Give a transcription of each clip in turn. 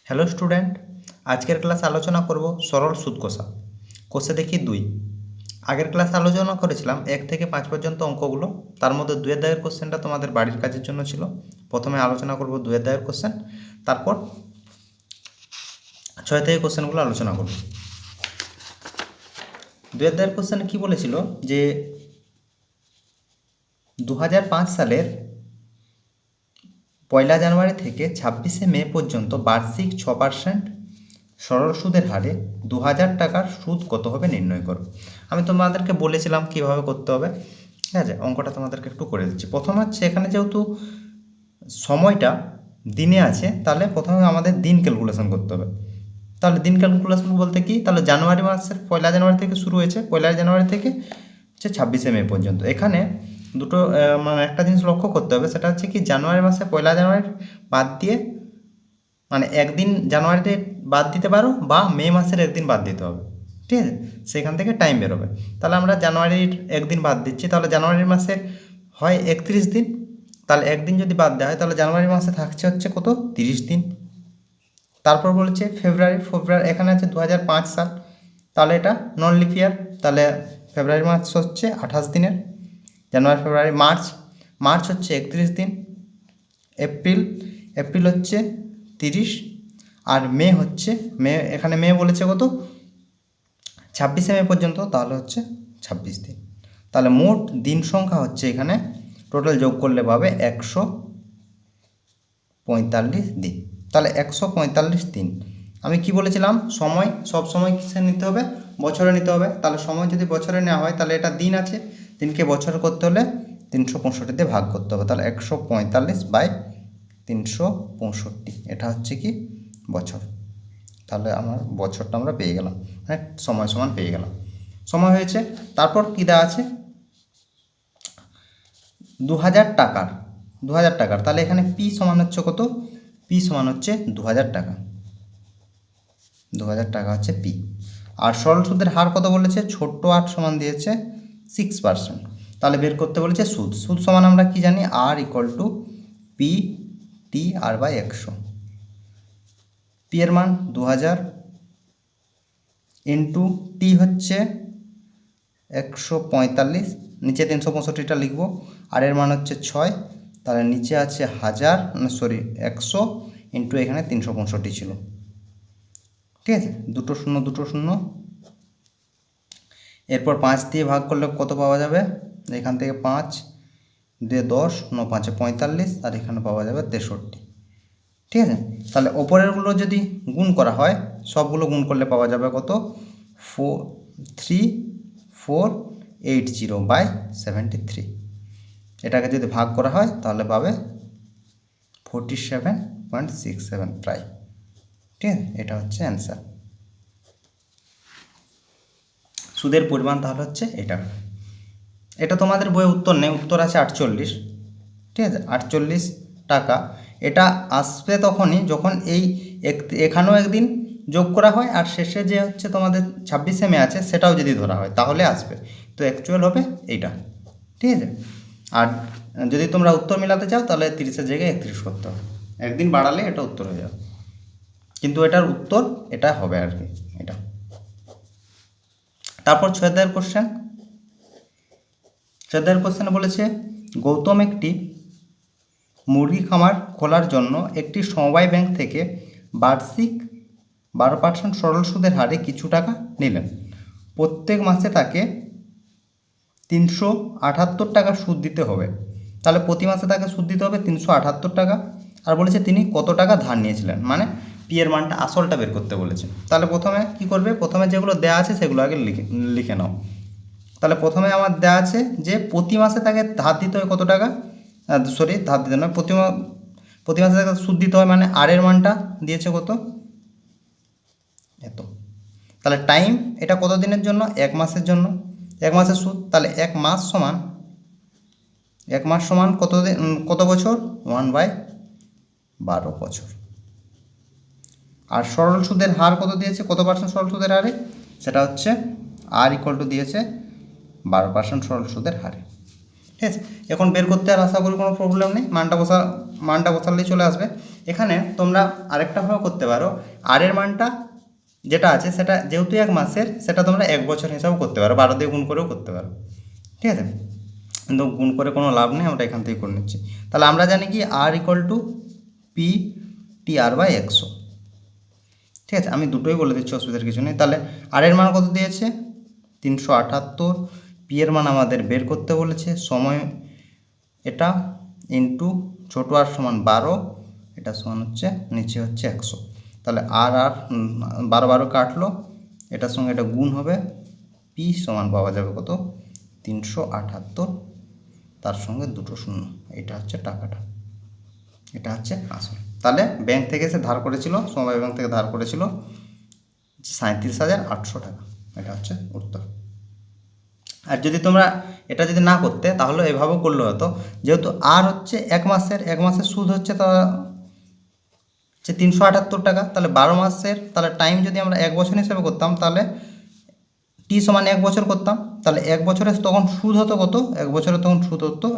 Hello student, আজকের class আলোচনা করব সরল সুদ কষা। কষে দেখি 2। আগের ক্লাস আলোচনা করেছিলাম 1 থেকে 5 পর্যন্ত অঙ্কগুলো। তার মধ্যে 2 দাগের কোশ্চেনটা তোমাদের বাড়ির কাজের জন্য ছিল। প্রথমে আলোচনা করব 2 দাগের কোশ্চেন, তারপর 6 থেকে কোশ্চেনগুলো আলোচনা করব। 2 দাগের কোশ্চেনে কী বলেছিল যে 2005 সালের 1 জানুয়ারি থেকে 26 মে পর্যন্ত বার্ষিক 6% সরল সুদের হারে 2000 টাকার সুদ কত হবে নির্ণয় করো। আমি তোমাদেরকে বলেছিলাম কিভাবে করতে হবে। ঠিক আছে, অঙ্কটা তোমাদেরকে একটু করে দিচ্ছি। প্রথম হচ্ছে এখানে যেহেতু সময়টা দিনে আছে, তাহলে প্রথমে আমাদের দিন ক্যালকুলেশন করতে হবে। তাহলে দিন ক্যালকুলেশন বলতে কি, তাহলে জানুয়ারি মাসের 1 জানুয়ারি থেকে শুরু হয়েছে, 1 জানুয়ারি থেকে হচ্ছে 26 মে পর্যন্ত। এখানে দুটো মানে একটা জিনিস লক্ষ্য করতে হবে, সেটা হচ্ছে কি জানুয়ারি মাসে 1 জানুয়ারি বাদ দিয়ে, মানে একদিন জানুয়ারিতে বাদ দিতে পারো বা মে মাসের একদিন বাদ দিতে হবে। ঠিক আছে, সেখান থেকে টাইম বেরোবে। তাহলে আমরা জানুয়ারির একদিন বাদ দিচ্ছি, তাহলে জানুয়ারি মাসে হয় 31 দিন, তাহলে একদিন যদি বাদ দেওয়া হয় তাহলে জানুয়ারি মাসে থাকছে হচ্ছে কত, 30 দিন। তারপর বলেছে ফেব্রুয়ারি এখানে আছে 2005 সাল, তাহলে এটা নন লিপ ইয়ার, তাহলে ফেব্রুয়ারি মাস হচ্ছে 28 দিনের। জানুয়ারি ফেব্রুয়ারি মার্চ হচ্ছে 31 দিন। এপ্রিল হচ্ছে 30, আর মে এখানে মে বলেছে কত, 26 মে পর্যন্ত, তাহলে হচ্ছে 26 দিন। তাহলে মোট দিন সংখ্যা হচ্ছে এখানে টোটাল যোগ করলে পাবে 145 দিন। তাহলে 145 দিন। আমি কি বলেছিলাম, সময় সব সময় কিসে নিতে হবে, বছরে নিতে হবে। তাহলে সময় যদি বছরে নেওয়া হয় তাহলে এটা দিন আছে, দিনকে বছরে করতে হলে 365 দিয়ে ভাগ করতে হবে। তাহলে 145/365, এটা হচ্ছে কি বছর। তাহলে আমার বছরটা আমরা পেয়ে গেলাম, মানে সময় সমান পেয়ে গেলাম, সময় হয়েছে। তারপর কী দেওয়া আছে, 2000 টাকার। তাহলে এখানে পি সমান হচ্ছে কত, পি সমান হচ্ছে 2000 টাকা। 2000 টাকা হচ্ছে পি। আর সরল সুদের হার কত বলেছে, ছোট্ট 8 সমান দিয়েছে 6%। তাহলে বের করতে বলেছে সুদ সমান আমরা কি জানি, আর equal to P T R by 100। P এর মান 2000 ইন্টু টি হচ্ছে 145, নিচে 365টা লিখব, আর এর মান হচ্ছে 6, তাহলে নিচে আছে 100 ইন্টু এখানে 365 ছিল। ঠিক আছে, দুটো শূন্য। এরপর 5 দিয়ে ভাগ করলে কত পাওয়া যাবে, এখান থেকে 5 দিয়ে 10, 9 5 45, আর এখানে পাওয়া যাবে 63। ঠিক আছে, তাহলে ওপরেরগুলো যদি গুণ করা হয়, সবগুলো গুণ করলে পাওয়া যাবে কত, 3480/73। এটাকে যদি ভাগ করা হয় তাহলে পাবে 47.67 প্রায়। ঠিক আছে, এটা হচ্ছে অ্যান্সার। সুদের পরিমাণ তাহলে হচ্ছে এটা তোমাদের বইয়ে উত্তর নেই, উত্তর আছে 48। ঠিক আছে, 48 টাকা। এটা আসবে তখনই যখন এখানেও একদিন যোগ করা হয়, আর শেষে যে হচ্ছে তোমাদের 26 মে আছে সেটাও যদি ধরা হয় তাহলে আসবে। তো অ্যাকচুয়াল হবে এইটা। ঠিক আছে, আর যদি তোমরা উত্তর মেলাতে চাও তাহলে 30-এর জায়গায় 31 করতে হবে, একদিন বাড়ালে এটা উত্তর হয়ে যাবে, কিন্তু এটার উত্তর এটা হবে আর কি, এটা। তারপর 6 দাগের কোশ্চেনে বলেছে গৌতম একটি মুরগি খামার খোলার জন্য একটি সমবায় ব্যাংক থেকে বার্ষিক 12% সরল সুদের হারে কিছু টাকা নিলেন। প্রত্যেক মাসে তাকে 378 টাকা সুদ দিতে হবে। তাহলে প্রতি মাসে তাকে সুদ দিতে হবে 378 টাকা। আর বলেছে তিনি কত টাকা ধার নিয়েছিলেন, মানে পি এর মানটা আসলটা বের করতে বলেছে। তাহলে প্রথমে কি করবে, প্রথমে যেগুলো দেওয়া আছে সেগুলো আগে লিখে নাও। তাহলে প্রথমে আমার দেওয়া আছে যে প্রতি মাসে তাকে ধার দিতে হয় কত টাকা, ধার দিতে নয়, প্রতি মাসে তাকে সুদ দিতে হয়, মানে আর এর মানটা দিয়েছে কত, এত। তাহলে টাইম এটা কত দিনের জন্য, 1 মাসের জন্য, 1 মাসের সুদ। তাহলে 1 মাস সমান কত বছর, 1/12 বছর। আর সরল সুদের হার কত দিয়েছে, কত পার্সেন্ট সরল সুদের হারে, সেটা হচ্ছে আর ইকুয়াল টু দিয়েছে 12% সরল সুদের হারে। ঠিক আছে, এখন বের করতে আর আশা করি কোনো প্রবলেম নেই, মানটা বসালেই চলে আসবে। এখানে তোমরা আরেকটাভাবে করতে পারো, আর এর মানটা যেটা আছে সেটা যেহেতু 1 মাসের, সেটা তোমরা 1 বছর হিসাবে করতে পারো, 12 দিয়ে গুণ করেও করতে পারো, ঠিক আছে। কিন্তু গুণ করে কোনো লাভ নেই, আমরা এখান থেকে করে নিচ্ছি। তাহলে আমরা জানি কি আর equal to P T R by 100, ঠিক আছে। আমি দুটোই বলে দিচ্ছি, অসুবিধার কিছু নেই। তাহলে আর এর মান কত দিয়েছে 378, পি এর মান আমাদের বের করতে বলেছে, সময় এটা ইন্টু ছোটো আর সমান 12, এটা সমান হচ্ছে নিচে হচ্ছে 100। তাহলে আর 12 12 কাটলো, এটার সঙ্গে এটা গুণ হবে, পি সমান পাওয়া যাবে কত 378, তার সঙ্গে দুটো শূন্য, এটা হচ্ছে টাকাটা, এটা হচ্ছে আসল। তাহলে ব্যাংক থেকে সে ধার করেছিল, সমবায় ব্যাংক থেকে ধার করেছিল 37,800 টাকা, এটা হচ্ছে উত্তর। আর যদি তোমরা এটা যদি না করতে তাহলে এভাবেও করলে হতো, যেহেতু আর হচ্ছে 1 মাসের সুদ হচ্ছে তা হচ্ছে 378 টাকা, তাহলে 12 মাসের, তাহলে টাইম যদি আমরা 1 বছর হিসেবে করতাম, তাহলে টি সমান 1 বছর করতাম, তাহলে 1 বছরে তখন সুদ হতো কত, 1 বছরে তখন সুদ হতো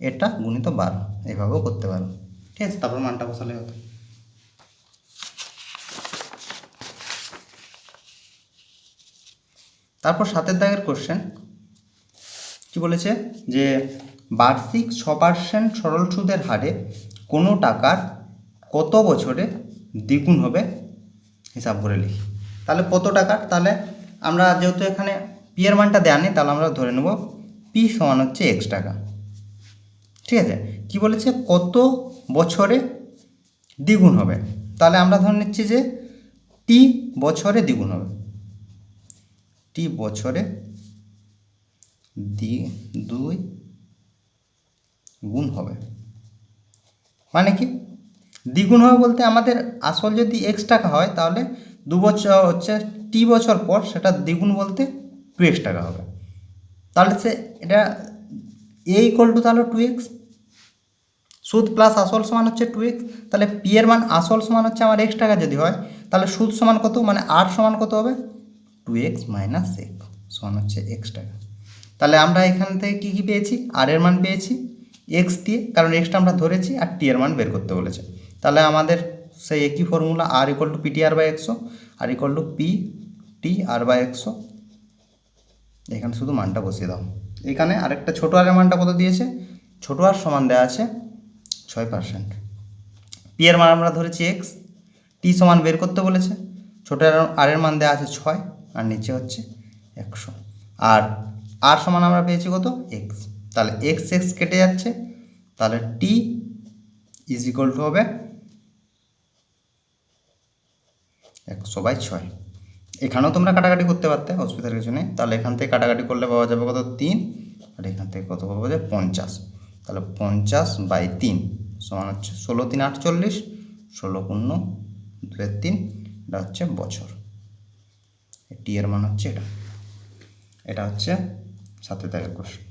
এটা গুণিত 12, এইভাবেও করতে পারো, ঠিক আছে। তারপর মানটা বসালে হতো। তারপর 7 দাগের কোশ্চেন কি বলেছে, যে বার্ষিক 6% সরল সুদের হারে কোনো টাকার কত বছরে দ্বিগুণ হবে হিসাব করে লিখি। তাহলে কত টাকার, তাহলে আমরা যেহেতু এখানে পি এর মানটা দেওয়া নেই, তাহলে আমরা ধরে নেব পি সমান হচ্ছে এক্স টাকা, ঠিক আছে। কি বলেছে কত বছরে দ্বিগুণ হবে, তাহলে আমরা ধরে নিচ্ছি যে টি বছরে দ্বিগুণ হবে, টি বছরে 2 গুণ হবে। মানে কি দ্বিগুণ হবে বলতে, আমাদের আসল যদি এক্স টাকা হয়, তাহলে 2 বছর হচ্ছে টি বছর পর সেটা দ্বিগুণ বলতে 2x টাকা হবে। তাহলে সে এটা এ ইকুয়াল টু তাহলে 2x, সুদ প্লাস আসল সমান হচ্ছে 2x, তাহলে পি এর মান আসল সমান হচ্ছে আমার x টাকা যদি হয়, তাহলে সুদ সমান কত, মানে আর সমান কত হবে 2x মাইনাস x সমান হচ্ছে x টাকা। তাহলে আমরা এখান থেকে কী কী পেয়েছি, আর এর মান পেয়েছি x দিয়ে, কারণ এক্সটা আমরা ধরেছি, আর টি এর মান বের করতে বলেছে। তাহলে আমাদের সেই একই formula, R equal to P T R by 100, R equal to P T R by 100, এখানে শুধু মানটা বসিয়ে দাও। এখানে আরেকটা ছোটো আর এর মানটা কত দিয়েছে, ছোটো আর সমান দেওয়া আছে 6%, পি এর মান আমরা ধরেছি এক্স, টি সমান বের করতে বলেছে, ছোটো আর এর মান দেওয়া আছে 6, আর নিচে হচ্ছে 100, আর আর সমান আমরা পেয়েছি কত এক্স, তাহলে এক্স এক্স কেটে যাচ্ছে, তাহলে টি ইজ ইকুয়াল টু হবে 100/6। এখানেও তোমরা কাটাকাটি করতে পারতে, অসুবিধার কিছু নেই। তাহলে এখান থেকে কাটাকাটি করলে পাওয়া যাবে কত 3, আর এখান থেকে কত পাওয়া যাবে 50, তাহলে 50/3 সমান হচ্ছে 16 3 48, 16 × 2 3, এটা হচ্ছে বছর। টি এর মান হচ্ছে এটা, এটা হচ্ছে 7 দাগের কোশ্চেন।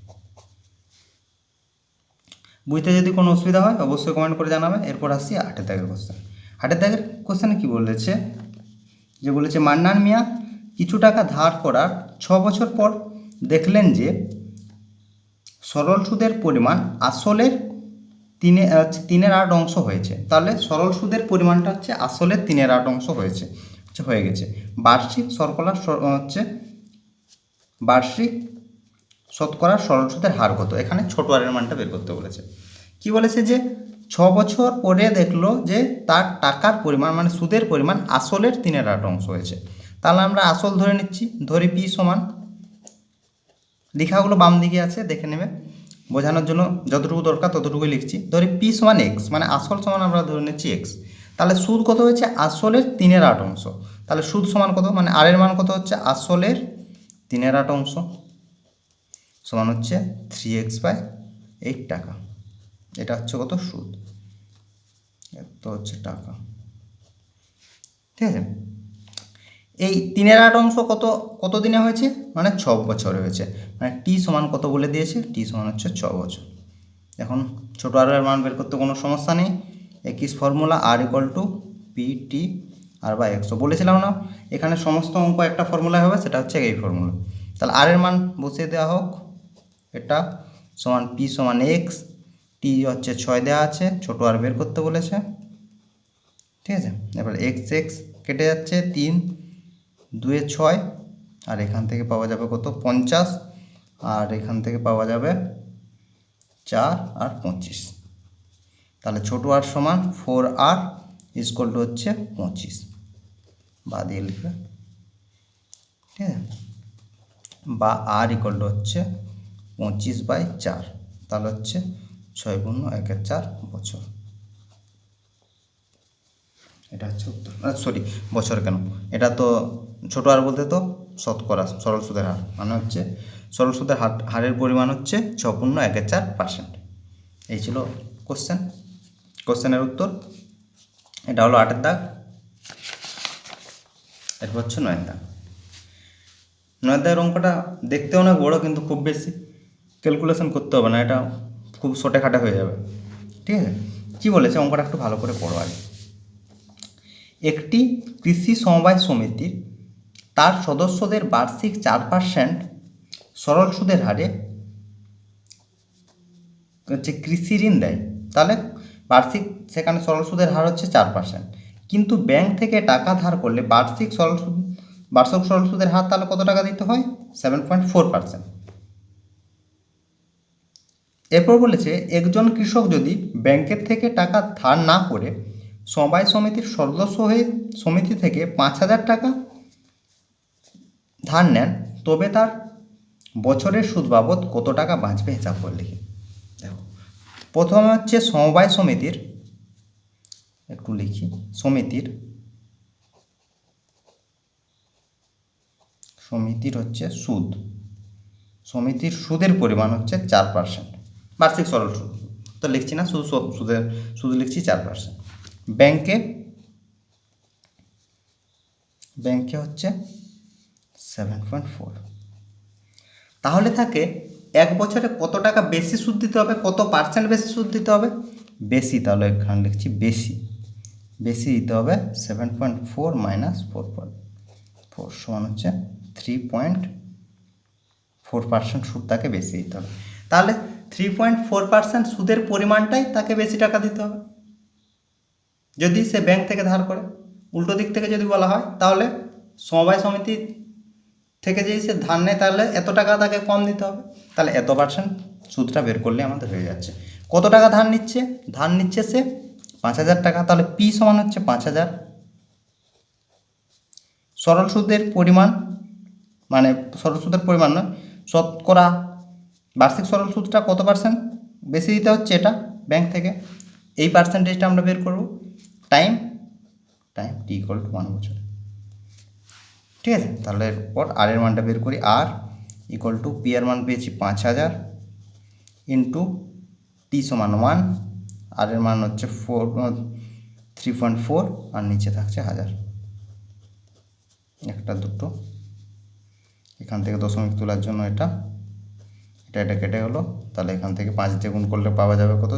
বুঝতে যদি কোনো অসুবিধা হয় অবশ্যই কমেন্ট করে জানাবে। এরপর আসছি 8 দাগের কোশ্চেন। 8 দাগের কোশ্চেনে কী বলেছে, যে বলেছে মান্নান মিয়া কিছু টাকা ধার করার 6 বছর পর দেখলেন যে সরল সুদের পরিমাণ আসলের 3/8 অংশ হয়েছে। তাহলে সরল সুদের পরিমাণটা হচ্ছে আসলের 3/8 অংশ হয়ে গেছে। বার্ষিক শতকরা সরল সুদের হার কত, এখানে ছোট আরের মানটা বের করতে বলেছে। কি বলেছে যে 6 বছর পরে দেখলো যে তার টাকার পরিমাণ মানে সুদের পরিমাণ আসলের 3/8 অংশ হয়েছে। তাহলে আমরা আসল ধরে নিচ্ছি, ধরি পি সমান, লেখাগুলো বাম দিকে আছে দেখে নেবে, বোঝানোর জন্য যতটুকু দরকার ততটুকুই লিখছি। ধরি পি সমান এক্স, মানে আসল সমান আমরা ধরে নিচ্ছি এক্স, তাহলে সুদ কত হয়েছে আসলের 3/8 অংশ, তাহলে সুদ সমান কত, মানে আর এর মান কত হচ্ছে আসলের 3/8 অংশ সমান হচ্ছে 3x/8 টাকা, এটা হচ্ছে কত সুদ, এত হচ্ছে টাকা, ঠিক আছে। এই 3/8 অংশ কত দিনে হয়েছে, মানে 6 বছরে হয়েছে, মানে টি সমান কত বলে দিয়েছে, টি সমান হচ্ছে 6 বছর। এখন ছোটো আর এর মান বের করতে কোনো সমস্যা নেই, একই formula, R equal to P T R by 100 বলেছিলাম না, এখানে সমস্ত অঙ্ক একটা ফর্মুলায় হবে, সেটা হচ্ছে এই ফর্মুলা। তাহলে আর এর মান বসিয়ে দেওয়া হোক, এটা সমান পি সমান এক্স, টি হচ্ছে 6 দেওয়া আছে, ছোটো আর বের করতে বলেছে, ঠিক আছে। এবার এক্স এক্স কেটে যাচ্ছে, 3 2 6, আর এখান থেকে পাওয়া যাবে কত 50, আর এখান থেকে পাওয়া যাবে 4 আর 25। তাহলে ছোটো আর সমান 4r ইকুয়াল টু হচ্ছে 25, বা দিয়ে লিখবে, ঠিক আছে, বা আর ইকুয়াল টু হচ্ছে 25/4, তাহলে হচ্ছে 6×1=4 বছর। এটা হচ্ছে উত্তর। সরি, বছর কেন, এটা তো ছোটো আর বলতে তো শতকরা সরল সুদের হার, মানে হচ্ছে সরল সুদের হারের পরিমাণ হচ্ছে 6×1=4%। এই ছিল কোশ্চেনের উত্তর। এটা হলো 8-এর দাগ। এরপর হচ্ছে 9-এর দাগ। 9-এর দাগের অঙ্কটা দেখতে অনেক বড়, কিন্তু খুব বেশি ক্যালকুলেশন করতে হবে না, এটা খুব শর্টে খাটে হয়ে যাবে, ঠিক আছে। কী বলেছে অঙ্কটা একটু ভালো করে পড়ো আগে। একটি কৃষি সমবায় সমিতির তার সদস্যদের বার্ষিক 4% সরল সুদের হারে হচ্ছে কৃষি ঋণ দেয়। তাহলে বার্ষিক সেখানে সরল সুদের হার হচ্ছে 4%, কিন্তু ব্যাংক থেকে টাকা ধার করলে বার্ষিক সরল সুদের হার তাহলে কত টাকা দিতে হয়? 7.4%। এরপর বলেছে একজন কৃষক যদি ব্যাংকের থেকে টাকা ধার না করে সমবায় সমিতির সদস্য হয়ে সমিতি থেকে 5,000 টাকা ধার নেন, তবে তার বছরের সুদ বাবদ কত টাকা বাঁচবে হিসাব করে লিখি। দেখো, প্রথমে হচ্ছে সমবায় সমিতির, একটু লিখি, সমিতির হচ্ছে সুদ, সমিতির সুদের পরিমাণ হচ্ছে 4%, বার্ষিক সরল সুদ তো লিখছি না, শুধু সুদ লিখছি 4%। ব্যাংকে হচ্ছে 7.4। তাহলে তাকে এক বছরে কত টাকা বেশি সুদ দিতে হবে, কত পার্সেন্ট বেশি সুদ দিতে হবে? বেশি, তাহলে এখানে লিখছি বেশি দিতে হবে। 7.4 - 4.4 সমান হচ্ছে 3.4% সুদ তাকে বেশি দিতে হবে। তাহলে 3.4% সুদের পরিমাণটাই তাকে বেশি টাকা দিতে হবে যদি সে ব্যাংক থেকে ধার করে। উল্টো দিক থেকে যদি বলা হয়, তাহলে সমবায় সমিতি থেকে যদি সে ধার নেয় তাহলে এত টাকা তাকে কম দিতে হবে। তাহলে এত পার্সেন্ট সুদটা বের করলে আমাদের হয়ে যাচ্ছে। কত টাকা ধার নিচ্ছে সে 5,000 টাকা, তাহলে পি সমান হচ্ছে 5,000। সরল সুদের পরিমাণ নয়, শতকরা বার্ষিক সরল সুদটা কত পার্সেন্ট বেশি দিতে হচ্ছে এটা ব্যাংক থেকে, এই পার্সেন্টেজটা আমরা বের করব। টাইম টি ইকুয়াল টু 1 বছর, ঠিক আছে। তাহলে এরপর আর এর মানটা বের করি। আর ইকুয়াল টু পি এর মান পেয়েছি 5,000 ইন্টু টি সমান 1, আর এর মান হচ্ছে 3.4, আর নিচে থাকছে 1000। একটা দুটো, এখান থেকে দশমিক তোলার জন্য এটা কেটে হলো। তাহলে এখান থেকে 5 দিয়ে গুণ করলে পাওয়া যাবে কত?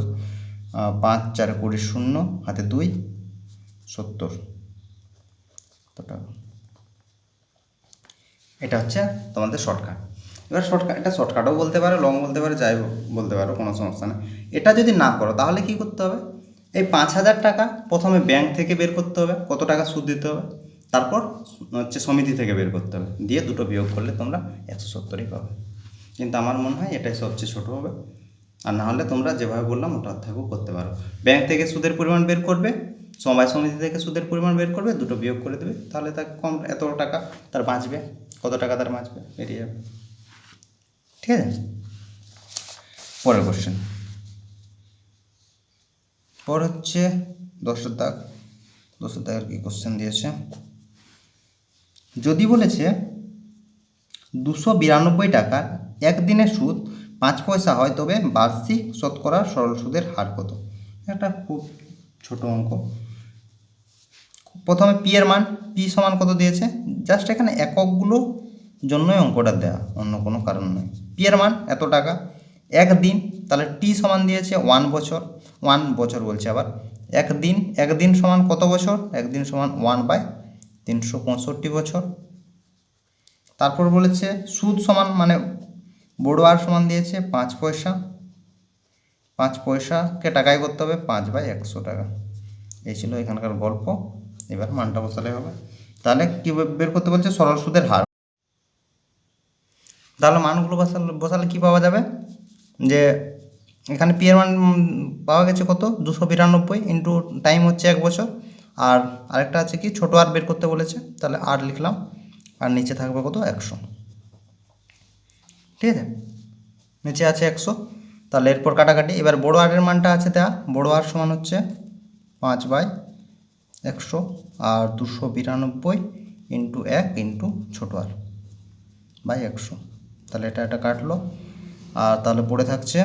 5 4 20, 0 হাতে 2, 70 টাকা। এটা হচ্ছে তোমাদের শর্টকাট। এবার এটা শর্টকাটও বলতে পারো, লং বলতে পারো, যাই বলতে পারো, কোনো সমস্যা নেই। এটা যদি না করো তাহলে কি করতে হবে? এই 5,000 টাকা প্রথমে ব্যাংক থেকে বের করতে হবে, কত টাকা সুদ দিতে হবে, তারপর হচ্ছে সমিতি থেকে বের করতে হবে, দিয়ে দুটো বিয়োগ করলে তোমরা 170ই পাবে। কিন্তু আমার মনে হয় এটাই সবচেয়ে ছোটো হবে। আর না হলে তোমরা যেভাবে বললাম ওটা থেকেও করতে পারো। ব্যাংক থেকে সুদের পরিমাণ বের করবে, সমবায় সমিতি থেকে সুদের পরিমাণ বের করবে, দুটো বিয়োগ করে দেবে, তাহলে তার এত টাকা তার বাঁচবে, কত টাকা তার বাঁচবে বেরিয়ে যাবে, ঠিক আছে। পরের কোশ্চেন, পর হচ্ছে 10-এর দাগের কি কোশ্চেন দিয়েছে। যদি বলেছে 292 টাকার একদিনের সুদ 5 পয়সা হয়, তবে বার্ষিক শতকরা সরল সুদের হার কত? একটা খুব ছোট অঙ্ক। প্রথমে পি এর মান, পি সমান কত দিয়েছে, জাস্ট এখানে এককগুলো জন্যই অঙ্কটা দেওয়া, অন্য কোনো কারণ নয়। পি এর মান এত টাকা, একদিন, তাহলে টি সমান দিয়েছে 1 বছর, 1 বছর বলছে আবার। একদিন সমান কত বছর? একদিন সমান 1/365 বছর। তারপর বলেছে সুদ সমান, মানে বড় আর সমান দিয়েছে 5 পয়সা, 5 পয়সাকে টাকায় করতে হবে 5/100 টাকা। এই ছিল এখানকার গল্প। এবার মানটা বসালে হবে। তাহলে কি বের করতে বলছে? সরল সুদের হার। তাহলে মানগুলো বসালে কি পাওয়া যাবে? যে এখানে পি এর মান পাওয়া গেছে কত? 292 ইন্টু টাইম হচ্ছে 1 বছর। আর আরেকটা আছে কি, ছোটো আর বের করতে বলেছে, তাহলে আর লিখলাম, আর নিচে থাকবে কত? 100। ঠিক আছে, নিচে আছে 100। তাহলে এরপর কাটাকাটি। এবার বড় আরের মানটা আছে দেয়া, বড় আর সমান হচ্ছে 5/100 আর 292 ইন্টু 1 ইন্টু ছোটো আর বাই 100। তাহলে এটা কাটলো, আর তাহলে পড়ে থাকছে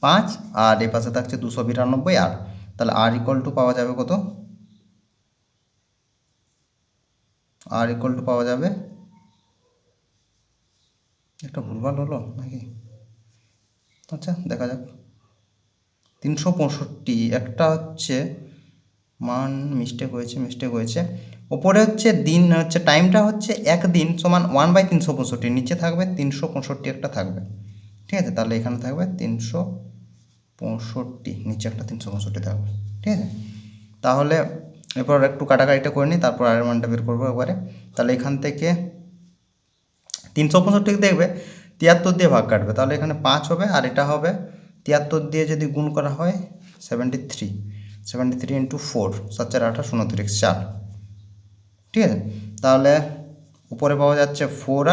5, আর এ পাশে থাকছে 292 আর। তাহলে আর ইকুয়াল টু পাওয়া যাবে কত? আর ইকুয়াল টু পাওয়া যাবে, একটা ভুলভাল হলো নাকি? আচ্ছা দেখা যাক। 365, একটা হচ্ছে মান মিস্টেক হয়েছে। ওপরে হচ্ছে দিন, হচ্ছে টাইমটা হচ্ছে 1 দিন সমান 1/365, নিচে থাকবে 365 একটা থাকবে। ঠিক আছে, তাহলে এখানে থাকবে 365, নিচে একটা 365 থাকবে। ঠিক আছে, তাহলে এরপর একটু কাটাকাটিটা করে নিই, তারপর আরের মানটা বের করবো একবারে। তাহলে এখান থেকে 365 দেখবে 73 দিয়ে ভাগ কাটবে, তাহলে এখানে 5 হবে, আর এটা হবে 73 দিয়ে যদি গুণ করা হয় 73 ইন্টু 4, 7 4 28 29 4। ঠিক আছে, তাহলে উপরে পাওয়া যাচ্ছে 4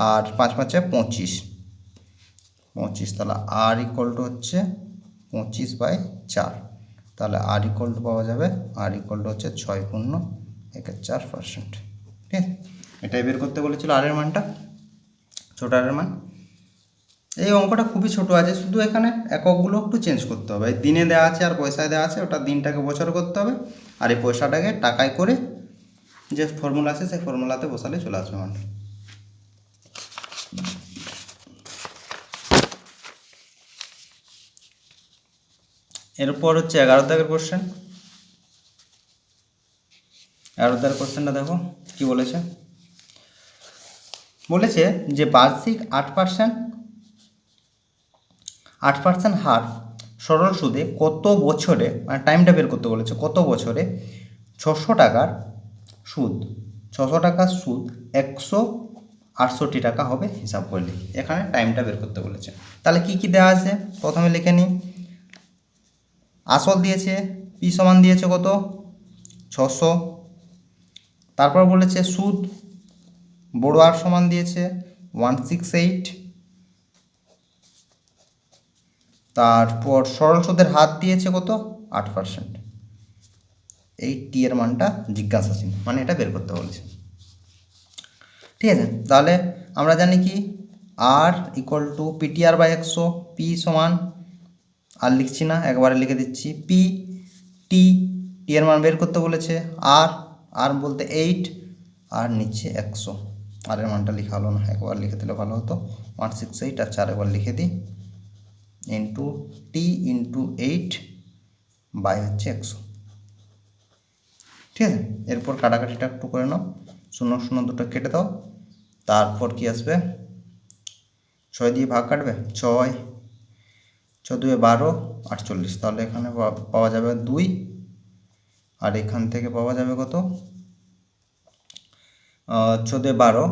আর 5 5 25, তাহলে আর ইকুয়াল টু হচ্ছে 25/4। তাহলে আর ইকুয়াল টু পাওয়া যাবে, আর ইকুয়াল টু হচ্ছে 6.14%। ঠিক আছে, এটাই বের করতে বলেছিল আর এর মানটা, ছোট আর এর মান। এই অঙ্কটা খুবই ছোট আছে, শুধু এখানে এককগুলো একটু চেঞ্জ করতে হবে। দিনে দেওয়া আছে আর পয়সায় দেওয়া আছে, ওটা দিনটাকে বছর করতে হবে, আর এই পয়সাটাকে টাকায় করে যে ফর্মুলা আছে সেই ফর্মুলাতে বসালে চলে আসবে মানটা। এরপর হচ্ছে 11 দাগের কোশ্চেন। 11 দাগের কোশ্চেনটা দেখো কি বলেছে। বলেছে যে বার্ষিক 8% হার সরল সুদে কত বছরে, মানে টাইমটা বের করতে বলেছে, কত বছরে 600 টাকার সুদ 168 টাকা হবে হিসাব করলে। এখানে টাইমটা বের করতে বলেছে। তাহলে কি কি দেওয়া আছে প্রথমে লিখে নিই। আসল দিয়েছে, পি সমান দিয়েছে কত? 600। তারপর বলেছে সুদ, বড় আর সমান দিয়েছে 168। তারপর সরল সুদের হার দিয়েছে কত? 8%। এই টি এর মানটা জিজ্ঞাসাচিহ্ন, মানে এটা বের করতে বলেছে। ঠিক আছে, তাহলে আমরা জানি কি, আর ইকুয়াল টু PTR/100, পি সমান, আর লিখছি না, একবারে লিখে দিচ্ছি, টি এর মান বের করতে বলেছে, আর বলতে 8, আর নিচ্ছে 100। আর এর মানটা লেখা হলো না, একবার লিখে দিলে ভালো হতো, 168 আর 4 একবার লিখে দিই, ইন্টু টি ইন্টু 8 বাই হচ্ছে 100। ঠিক আছে, এরপর কাটাকাটিটা একটু করে নাও, 0 0 দুটো কেটে দাও। তারপর কি আসবে? 6 দিয়ে ভাগ কাটবে, 6 2 12 48। তাহলে এখানে পাওয়া যাবে 2, আর এখান থেকে পাওয়া যাবে কত? 14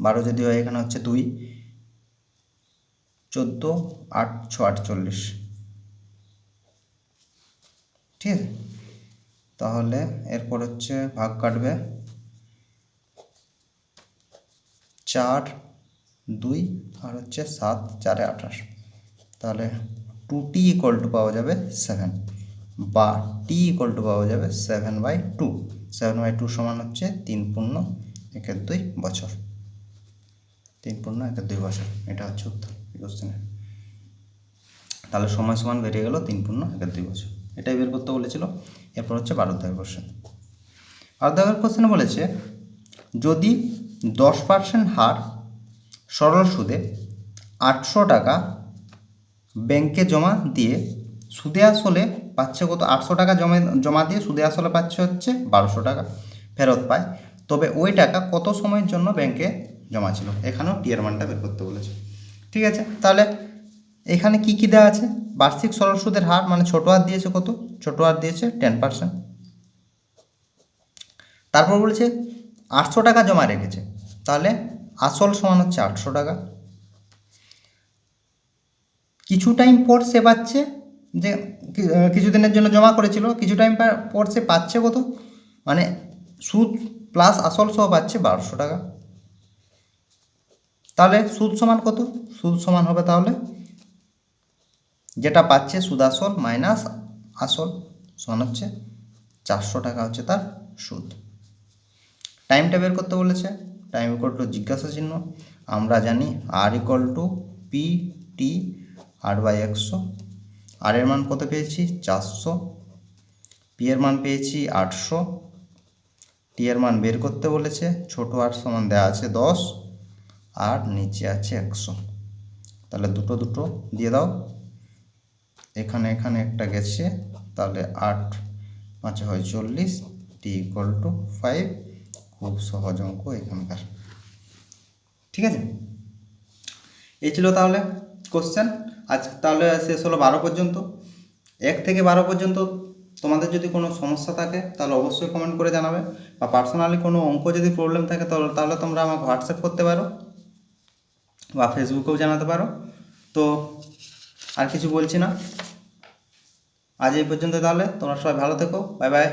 12 যদি হয়, এখানে হচ্ছে 2, 14 8 6 48। ঠিক আছে, তাহলে এরপর হচ্ছে ভাগ কাটবে, 4 2 আর হচ্ছে 7 4 28। তাহলে 2t ইকুয়াল টু পাওয়া যাবে 7, বা t ইকুয়াল টু পাওয়া যাবে 7/2। 7/2 সমান হচ্ছে 3.12 বছর। 3.12 বছর, এটা হচ্ছে উত্তর কোশ্চেনের। তাহলে সময় সমান বেরিয়ে গেল 3.12 বছর। এটাই বের করতে বলেছিল। এরপর হচ্ছে 12 দাগের কোশ্চেন। 12 দাগের কোশ্চেনে বলেছে যদি 10% হার সরল সুদে 800 টাকা ব্যাংকে জমা দিয়ে সুদে আসলে পাচ্ছে কত? 800 টাকা জমা দিয়ে সুদে আসলে পাচ্ছে হচ্ছে 1200 টাকা ফেরত পায়, তবে ওই টাকা কত সময়ের জন্য ব্যাংকে জমা ছিল? এখানেও টি এর মানটা বের করতে বলেছে। ঠিক আছে, তাহলে এখানে কি কি দেওয়া আছে, বার্ষিক সরল সুদের হার মানে ছোট হার দিয়েছে কত, ছোট হার দিয়েছে 10%। তারপর বলছে 800 টাকা জমা রেখেছে, তাহলে আসল সমান হচ্ছে 800 টাকা। কিছু টাইম পর সে পাচ্ছে, যে কিছুদিনের জন্য জমা করেছিল, কিছু টাইম পর সে পাচ্ছে কত, মানে সুদ প্লাস আসল সহ পাচ্ছে 1200 টাকা। তাহলে সুদ সমান কত, সুদ সমান হবে তাহলে যেটা পাচ্ছে সুদ আসল মাইনাস আসল সমান হচ্ছে 400 টাকা হচ্ছে তার সুদ। টাইমটা বের করতে বলেছে, টাইম ইকুয়াল টু জিজ্ঞাসা চিহ্ন, আমরা জানি আর ইকুয়াল টু পি টি 8/100। আর এর মান কত পেয়েছি 400, পি এর মান পেয়েছি 800, টি এর মান বের করতে বলেছে, ছোট আর সমান দেওয়া আছে 10 আর নিচে আছে 100। তাহলে দুটো দুটো দিয়ে দাও, এখানে এখানে একটা গেছে, তাহলে 8 5 হয় 40, টি ইকুয়াল টু 5। খুব সহজ অঙ্ক এখানকার, ঠিক আছে। এই ছিল তাহলে কোশ্চেন। আজ তাহলে শেষ হলো 12 পর্যন্ত। 1 থেকে 12 পর্যন্ত তোমাদের যদি কোনো সমস্যা থাকে তাহলে অবশ্যই কমেন্ট করে জানাবে, বা পার্সোনালি কোনো অঙ্ক যদি প্রবলেম থাকে তাহলে তোমরা আমাকে হোয়াটসঅ্যাপ করতে পারো বা ফেসবুকেও জানাতে পারো। তো আর কিছু বলছি না, আজ এই পর্যন্ত, তাহলে তোমরা সবাই ভালো থেকো, বাই বাই।